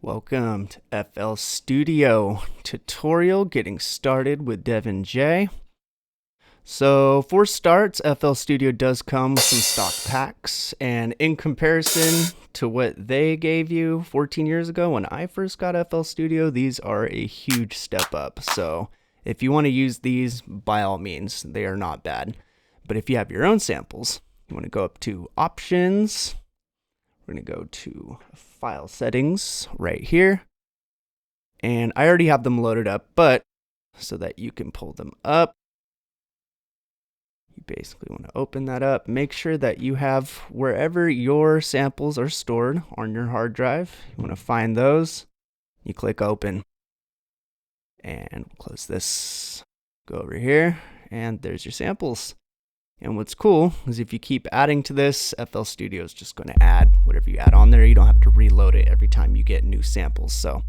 Welcome to FL Studio tutorial, getting started with Devin J. So for starts, FL Studio does come with some stock packs, and in comparison to what they gave you 14 years ago when I first got FL Studio, these are a huge step up. So if you want to use these, by all means, they are not bad. But if you have your own samples, you want to go up to Options. We're going to go to File Settings right here. And I already have them loaded up, but so that you can pull them up, you basically want to open that up. Make sure that you have wherever your samples are stored on your hard drive. You want to find those. You click Open. And we'll close this. Go over here, and there's your samples. And what's cool is if you keep adding to this, FL Studio is just going to add whatever you add on there. You don't have to reload it every time you get new samples. So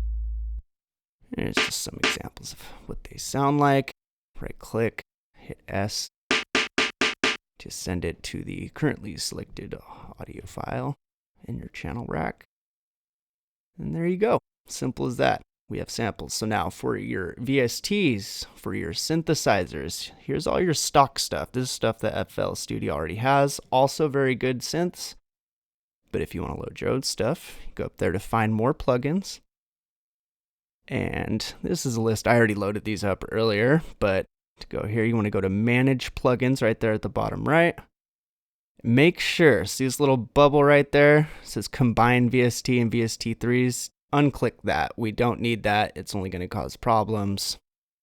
here's just some examples of what they sound like. Right click, hit S to send it to the currently selected audio file in your channel rack. And there you go. Simple as that. We have samples. So now for your VSTs, for your synthesizers, here's all your stock stuff. This is stuff that FL Studio already has. Also very good synths. But if you want to load your own stuff, you go up there to find more plugins. And this is a list. I already loaded these up earlier, but to go here, you want to go to Manage Plugins right there at the bottom right. Make sure, see this little bubble right there? It says Combine VST and VST3s. Unclick that. We don't need that. It's only going to cause problems.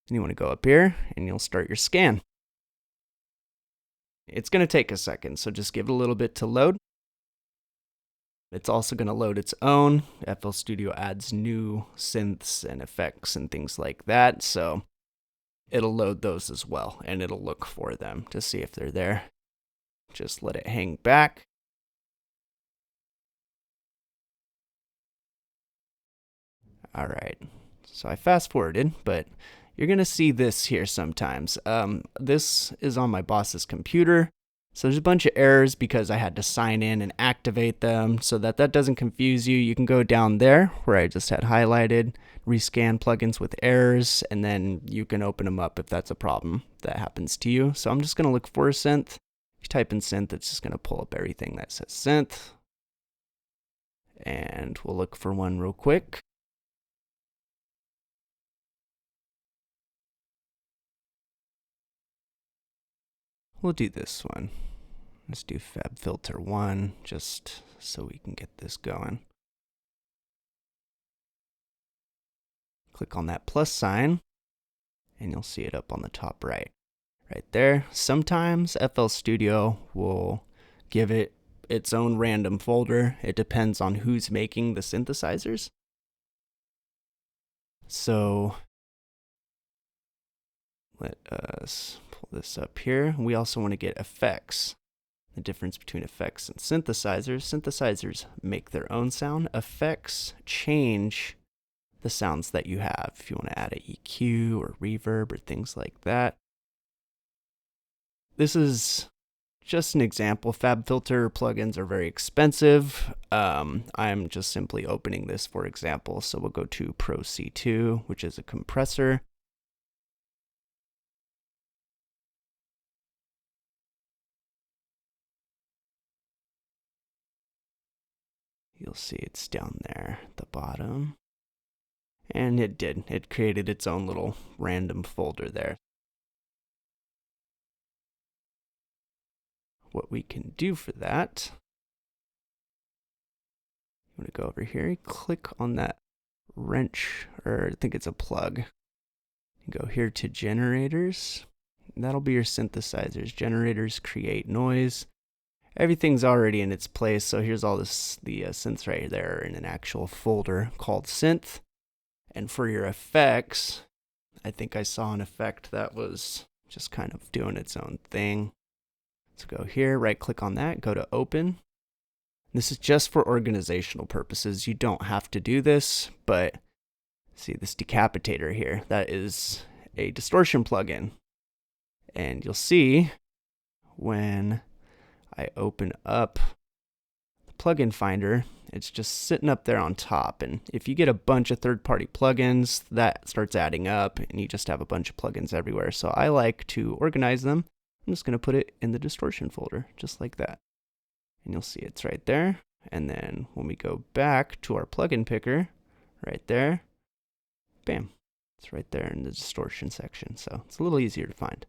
And you want to go up here and you'll start your scan. It's going to take a second, so just give it a little bit to load. It's also going to load its own. FL Studio adds new synths and effects and things like that, so it'll load those as well, and it'll look for them to see if they're there. Just let it hang back. All right, so I fast forwarded, but you're going to see this here sometimes. This is on my boss's computer. So there's a bunch of errors because I had to sign in and activate them. So that doesn't confuse you, you can go down there where I just had highlighted Rescan Plugins with errors, and then you can open them up if that's a problem that happens to you. So I'm just going to look for a synth. If you type in synth, it's just going to pull up everything that says synth. And we'll look for one real quick. We'll do this one. Let's do FabFilter 1, just so we can get this going. Click on that plus sign, and you'll see it up on the top right. Right there. Sometimes FL Studio will give it its own random folder. It depends on who's making the synthesizers. So let us pull this up here. We also want to get effects. The difference between effects and synthesizers. Synthesizers make their own sound. Effects change the sounds that you have. If you want to add an EQ or reverb or things like that. This is just an example. FabFilter plugins are very expensive. I'm just simply opening this for example. So we'll go to Pro C2, which is a compressor. You'll see it's down there at the bottom. And it did. It created its own little random folder there. What we can do for that, you want to go over here, click on that wrench, or I think it's a plug. You go here to generators. That'll be your synthesizers. Generators create noise. Everything's already in its place, so here's all the synths right there in an actual folder called synth. And for your effects, I think I saw an effect that was just kind of doing its own thing. Let's go here, right click on that, go to open. This is just for organizational purposes. You don't have to do this, but see this decapitator here, that is a distortion plugin. And you'll see when I open up the plugin finder, It's just sitting up there on top. And if you get a bunch of third-party plugins, that starts adding up and you just have a bunch of plugins everywhere. So I like to organize them. I'm just going to put it in the distortion folder, just like that. And you'll see it's right there. And then when we go back to our plugin picker, right there, bam, it's right there in the distortion section. So it's a little easier to find.